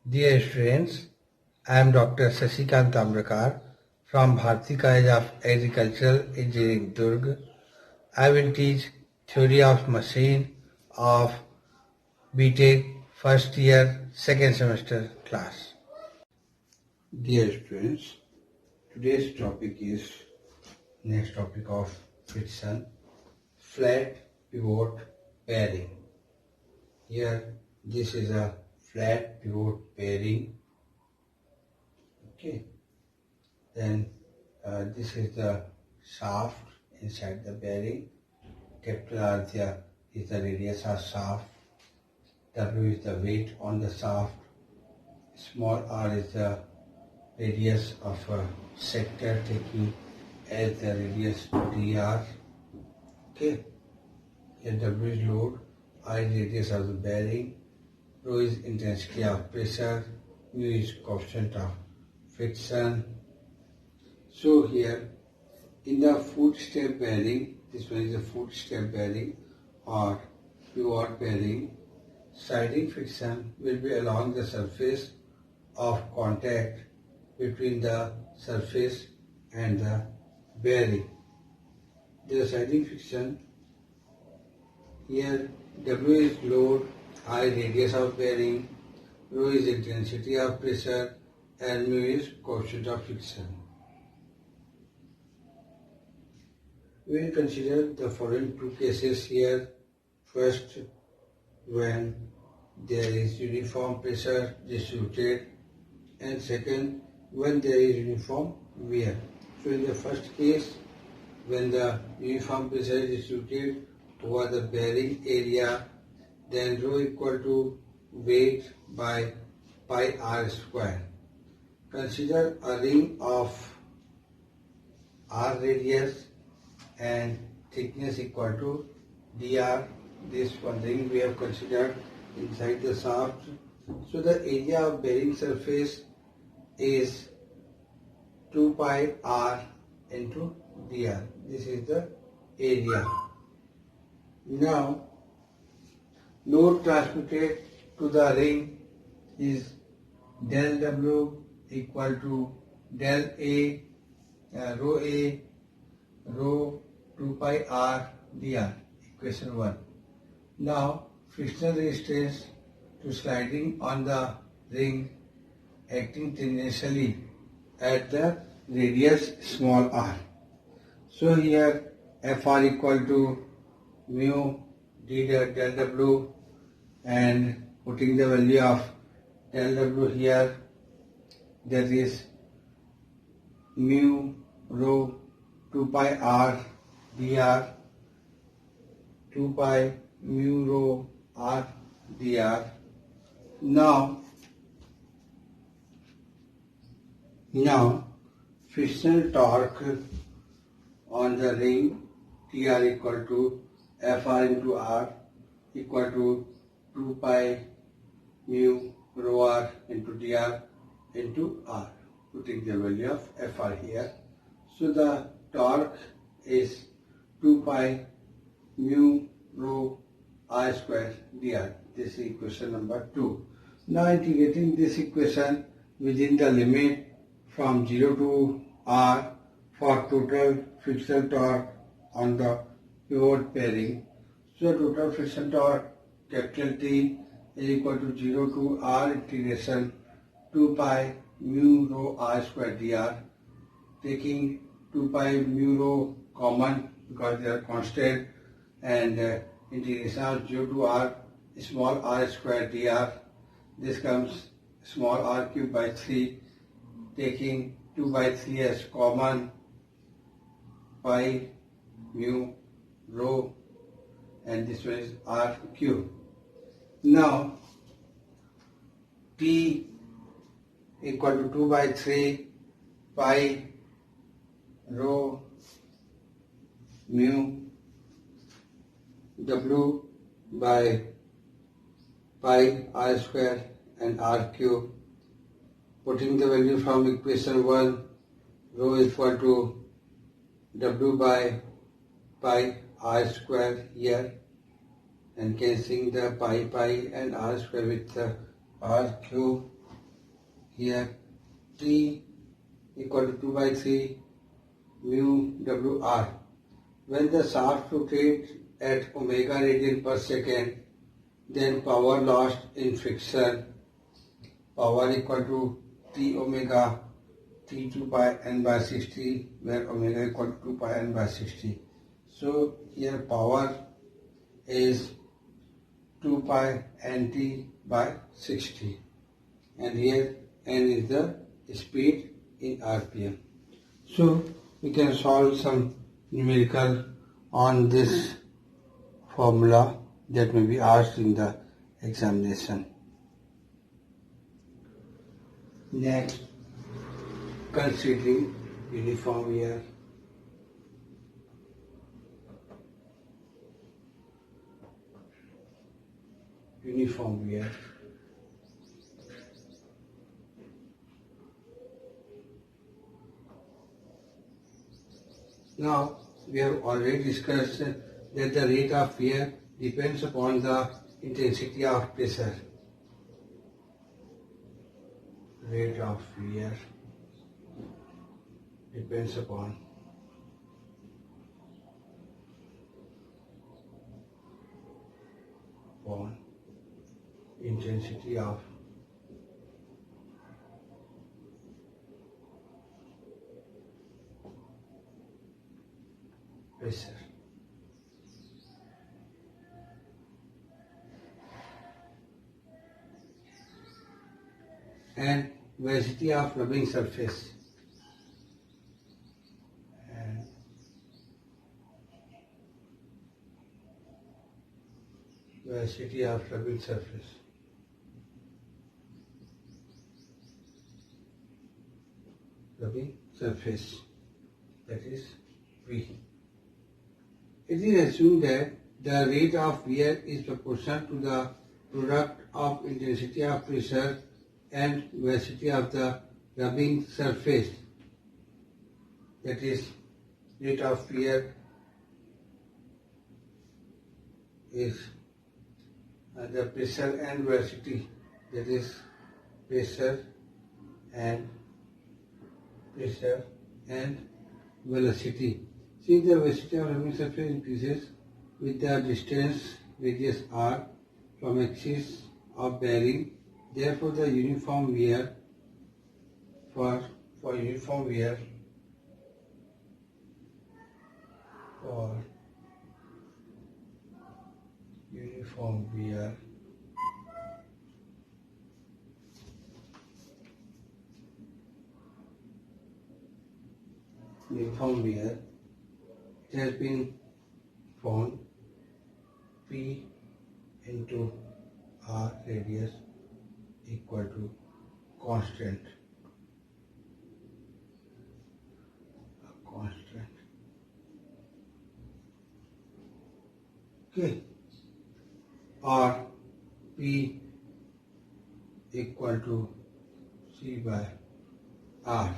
Dear students, I am Dr. Sashikant Tambrakar from Bharati College of Agricultural Engineering, Durg. I will teach theory of machine of BTech first year, second semester class. Dear students, today's topic is next topic of friction, flat pivot bearing. Here, this is a flat pivot bearing. Okay. Then this is the shaft inside the bearing. Capital R is the radius of shaft. W is the weight on the shaft. Small r is the radius of a sector taking as the radius dr. Okay. Here W is load, I is radius of the bearing, rho is intensity of pressure, mu is coefficient of friction. So here in the footstep bearing, this one is a footstep bearing or pivot bearing, sliding friction will be along the surface of contact between the surface and the bearing. The sliding friction here, W is load, I radius of bearing, rho is intensity of pressure and mu is coefficient of friction. We will consider the following two cases here. First, when there is uniform pressure distributed, and second, when there is uniform wear. So in the first case, when the uniform pressure is distributed over the bearing area, then rho equal to weight by pi r square. Consider a ring of r radius and thickness equal to dr. This one ring we have considered inside the shaft. So the area of bearing surface is 2 pi r into dr. This is the area. Now load transmitted to the ring is del W equal to del A, rho 2 pi r dr, equation 1. Now frictional resistance to sliding on the ring acting tangentially at the radius small r. So here Fr equal to mu d del W, and putting the value of del W here, that is mu rho 2 pi r dr, 2 pi mu rho r dr. Now frictional torque on the ring Tr equal to Fr into R equal to 2 pi mu rho r into dr into r, putting the value of Fr here. So the torque is 2 pi mu rho r square dr. This is equation number 2. Now integrating this equation within the limit from 0 to r for total frictional torque on the pivot bearing. So total friction torque capital T is equal to 0 to r integration 2 pi mu rho r square dr, taking 2 pi mu rho common because they are constant, and integration of 0 to r small r square dr. This comes small r cube by 3, taking 2 by 3 as common, pi mu rho, and this one is r cube. Now T equal to 2 by 3 pi rho mu W by pi r square and r cube. Putting the value from equation 1, rho is equal to W by pi r square here, and cancelling the pi and r square with the r cube. here T equal to 2 by 3 mu WR. When the shaft rotates at omega radian per second, then power lost in friction, power equal to T omega T 2 pi n by 60, where omega equal to 2 pi n by 60. So here power is 2 pi nt by 60, and here n is the speed in RPM. So we can solve some numerical on this formula that may be asked in the examination. Next, considering uniform wear. Uniform wear. Now, we have already discussed that the rate of wear depends upon the intensity of pressure. Rate of wear depends upon intensity of pressure. And velocity of rubbing surface. And velocity of rubbing surface. Rubbing surface, that is V. It is assumed that the rate of wear is proportional to the product of intensity of pressure and velocity of the rubbing surface, that is rate of wear is the pressure and velocity, that is pressure and velocity. Since the velocity of rubbing surface increases with the distance radius r from axis of bearing, therefore the uniform wear for uniform wear it has been found P into R radius equal to constant. Okay. Or P equal to C by R.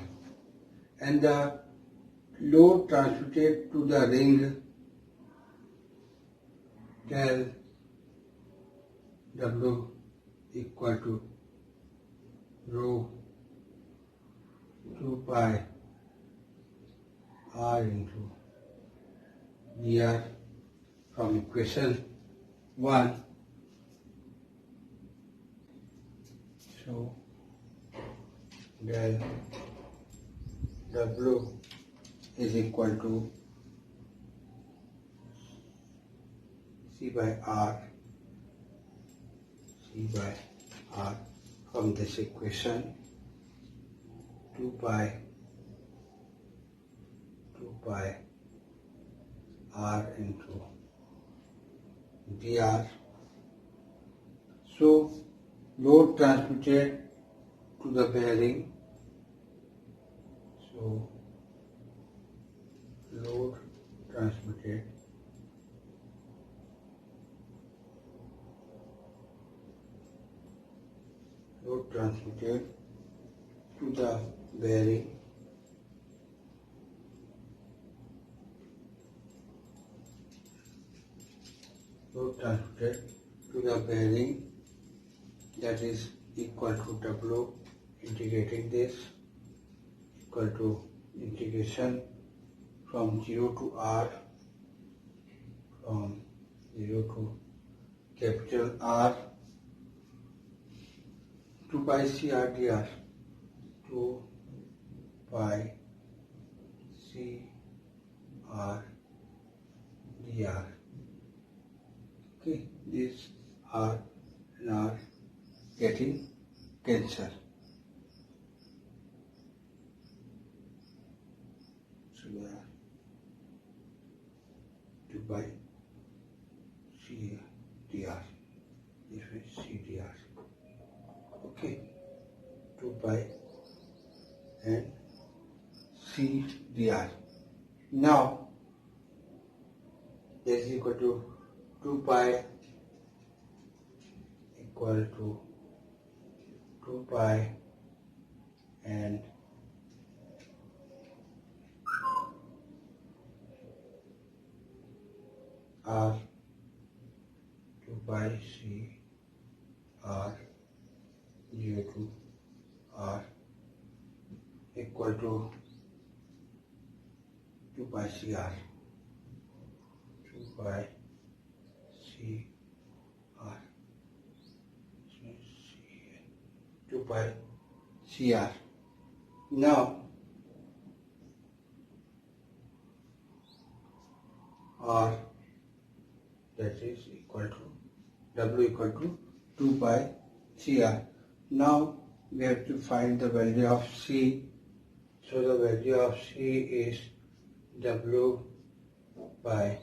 And the load transmitted to the ring del W equal to rho 2 pi R into dr from equation 1. So del W is equal to C by R from this equation 2 pi R into dr. So load transmitted to the bearing, so load transmitted to the bearing that is equal to W integrating this equal to integration from 0 to r, from 0 to capital R, 2 pi c r dr, 2 pi c r dr. Okay, these r and r getting cancelled. So we are 2 by c dr. This is c dr. Okay, 2 pi and c dr. Now this is equal to 2 pi equal to 2 pi and r 2 pi c r 0 to r equal to 2 pi c r, 2 pi c r, 2 pi c r. Now r, that is equal to w equal to 2 pi cr. Now we have to find the value of c. So the value of c is w by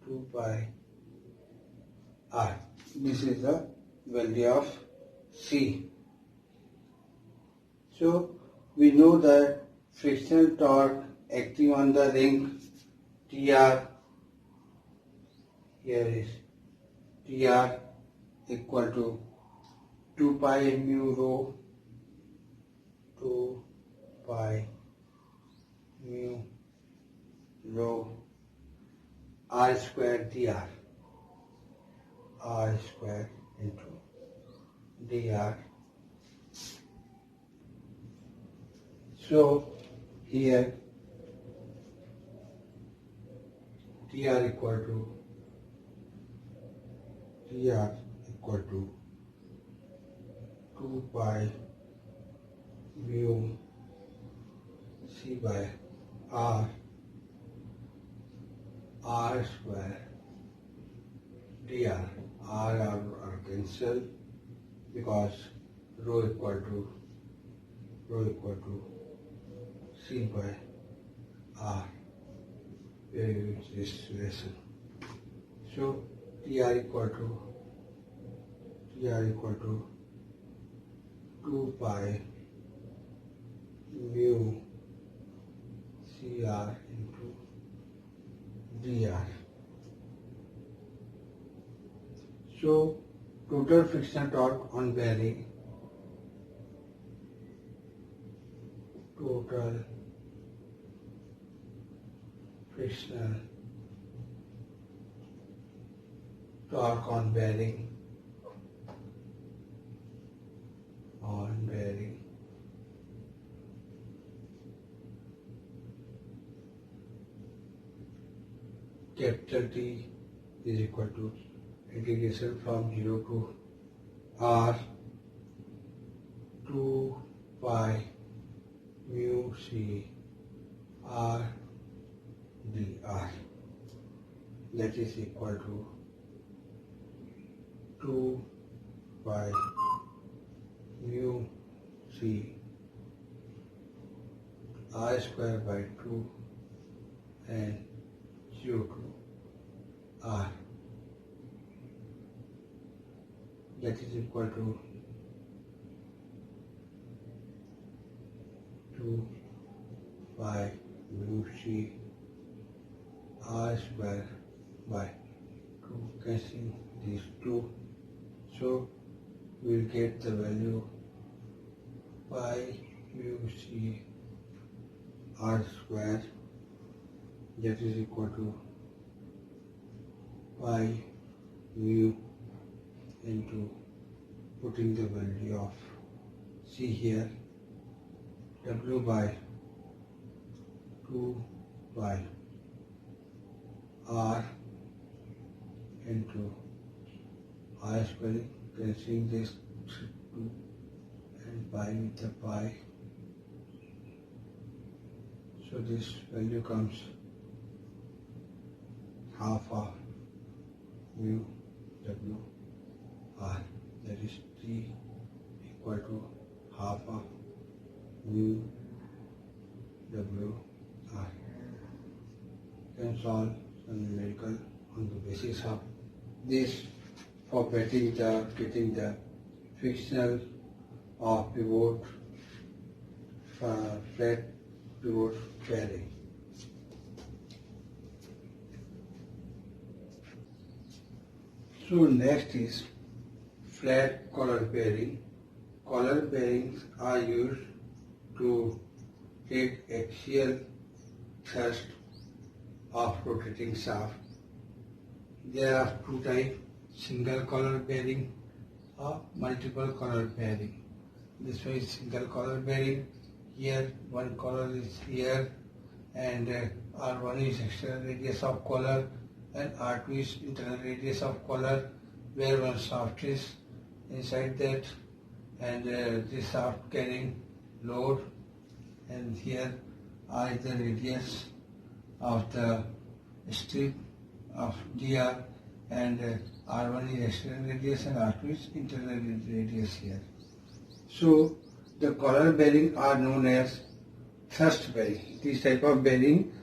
2 pi r. This is the value of c. So we know that frictional torque acting on the ring Tr, here is Tr equal to 2 pi mu rho, 2 pi mu rho r square dr, r square into dr. So here Tr equal to 2 pi mu c by r, r square dr. R are cancelled because rho equal to c by r. We use this relation. So Tr equal to 2 pi mu Cr into dr. So total frictional torque on bearing, total frictional torque on bearing, capital T is equal to integration from 0 to r, 2 pi mu c r dr, that is equal to 2 pi mu c r square by 2 and 0 to r, that is equal to 2 pi mu c r square by 2, cancelling these 2, so we will get the value pi mu c r square, that is equal to pi mu into putting the value of see here W by 2 by R into R square, cancelling this 2 and pi with the pi. So this value comes half of mu W R, that is T equal to half of mu W R. You can solve some numerical on the basis of this for getting the frictional of pivot flat pivot bearing. So next is flat collar bearing. Collar bearings are used to take axial thrust of rotating shaft. There are two types, single collar bearing or multiple collar bearing. This one is single collar bearing. Here one collar is here, and R1 is external radius of collar and R2 is internal radius of collar, where one shaft is inside that, and this shaft carrying load, and here R is the radius of the strip of DR, and R1 is external radius and R2 is internal radius here. So the collar bearing are known as thrust bearing. This type of bearing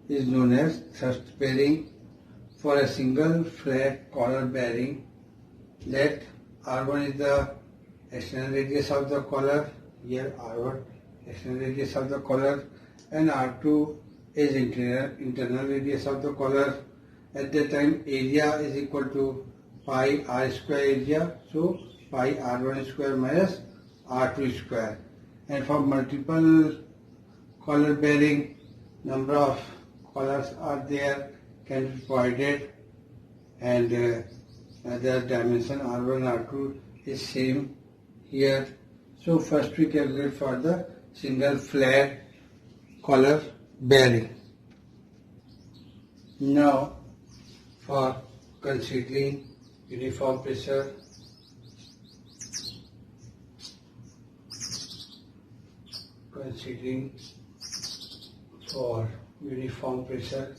is known as thrust bearing. For a single flat collar bearing, let R1 is the external radius of the collar, here R1 external radius of the collar, and R2 is internal radius of the collar. At that time area is equal to pi R square area, so pi R1 square minus R2 square. And for multiple collar bearing, number of collars are there, can be provided, and the dimension R1 R2 is same here. So first we calculate for the single flat collar bearing. Now for considering uniform pressure, for uniform pressure,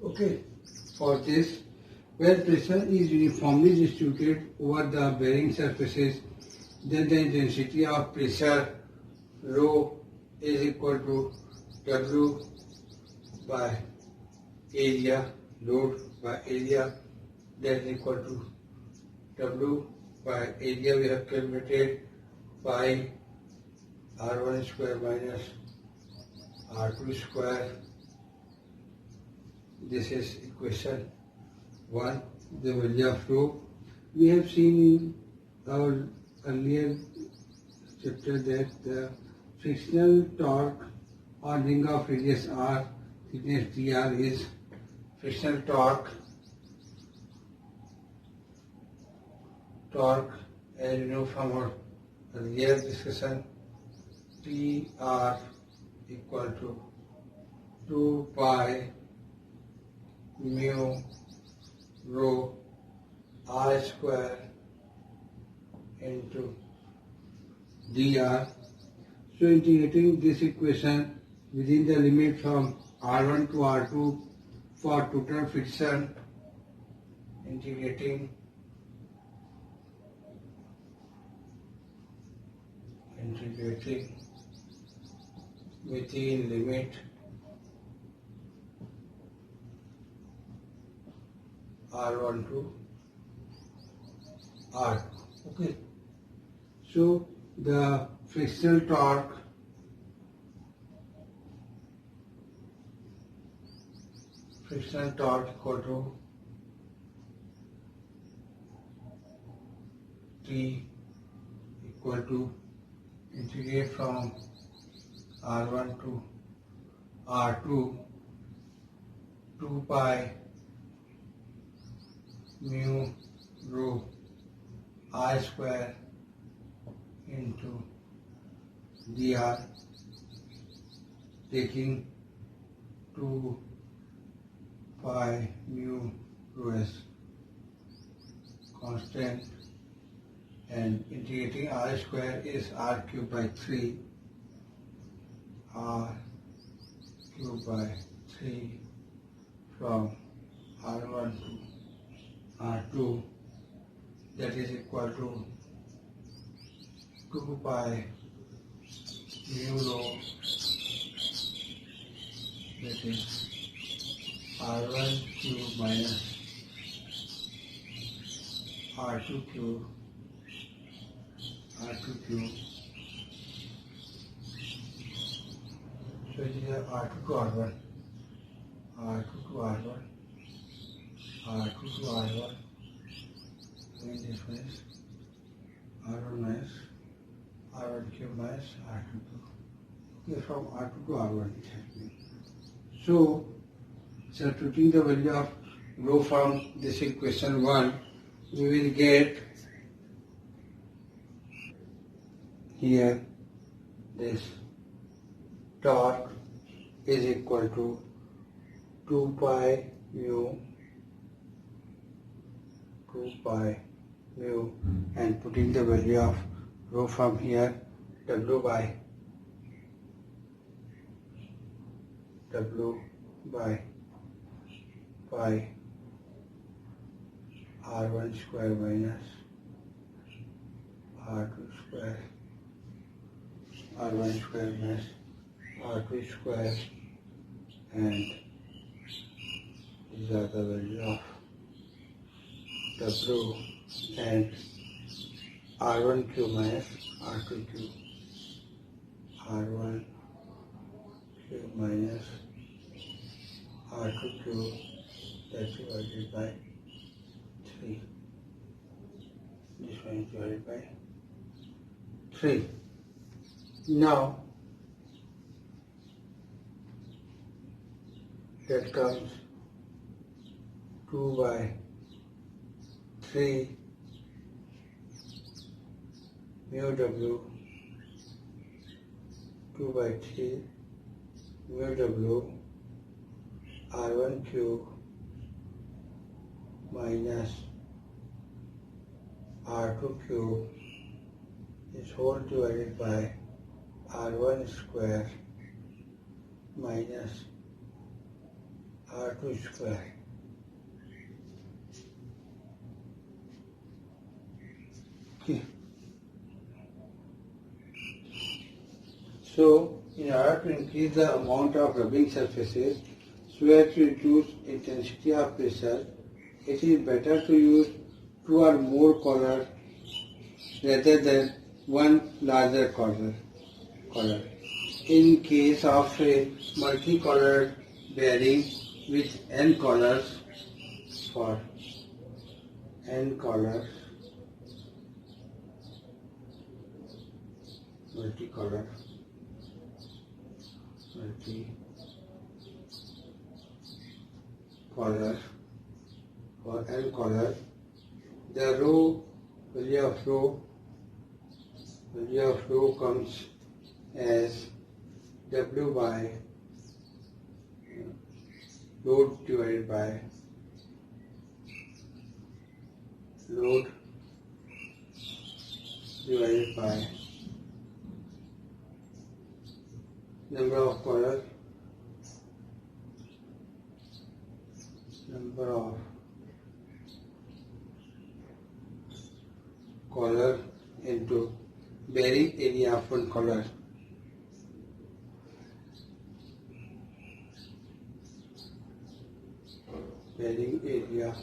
okay, for this, where pressure is uniformly distributed over the bearing surfaces, then the intensity of pressure rho is equal to W by area, load by area, that is equal to W by area. We have calculated pi R1 square minus R2 square. This is equation 1, the value of rho. We have seen in our earlier chapter that the frictional torque on ring of radius R, thickness dr is frictional torque, as you know from our earlier discussion, Tr equal to 2 pi mu rho R square into dr. So integrating this equation within the limit from R1 to R2 for total friction, integrating within limit R1 to R2. Okay. So the frictional torque equal to T equal to integrate from R1 to R2 2 pi mu rho I square into dr, taking 2 pi mu rho s constant, and integrating r square is r cube by 3, r cube by 3 from r1 to r2, that is equal to 2 pi mu rho, that is r1 cube minus r2 cube, so it is r2 to r1, and this one is r1 minus r1 cube minus r2 cube. Okay, from r2 to r1 it has been. So, substituting the value of rho from this equation 1, we will get here this torque is equal to 2 pi mu, and putting the value of rho from here, W by pi r1 square minus r2 square, r1 square minus r2 square, and these are the value of W and r1 cube minus r2 cube, r1 cube minus r2 cube, that's divided by 3. This one is divided by 3. Now, that comes 2 by 3 mu W, 2 by 3 mu W r1 cube minus r2 cube is whole divided by r1 square minus r2 square. Okay. So, in order to increase the amount of rubbing surfaces, so as to reduce intensity of pressure, it is better to use 2 or more collars rather than one larger collar. In case of a multi-collared bearing with N collars, for N collars, multi-collar, for N collar, the value of rho comes as W by load divided by number of collars into bearing area of one collar. Bearing area of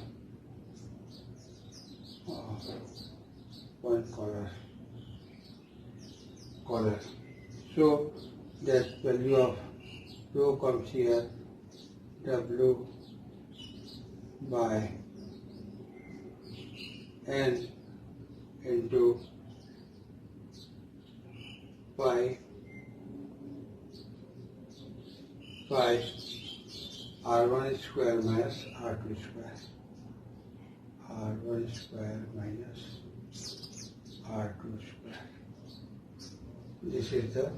one collar. So that value of rho comes here, W by N into pi r1 square minus r2 square. R1 square minus R2 square. This is the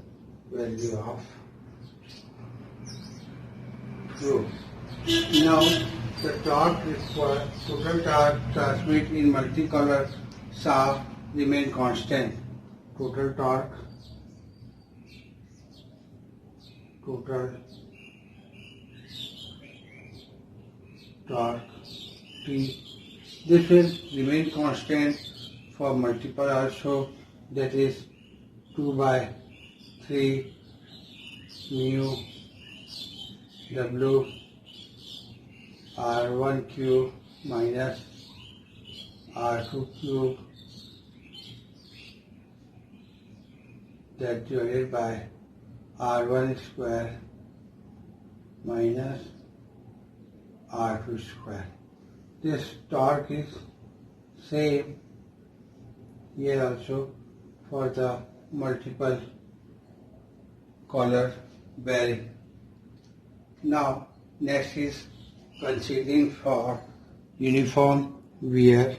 value of flow. Now the torque required, total torque transmit in multicolor shaft remain constant. Total torque T. This will remain constant for multiple also, that is 2 by 3 mu W R1 cube minus R2 cube, that divided by R1 square minus R2 square. This torque is same here also for the multiple color bearing. Now next is considering for uniform wear.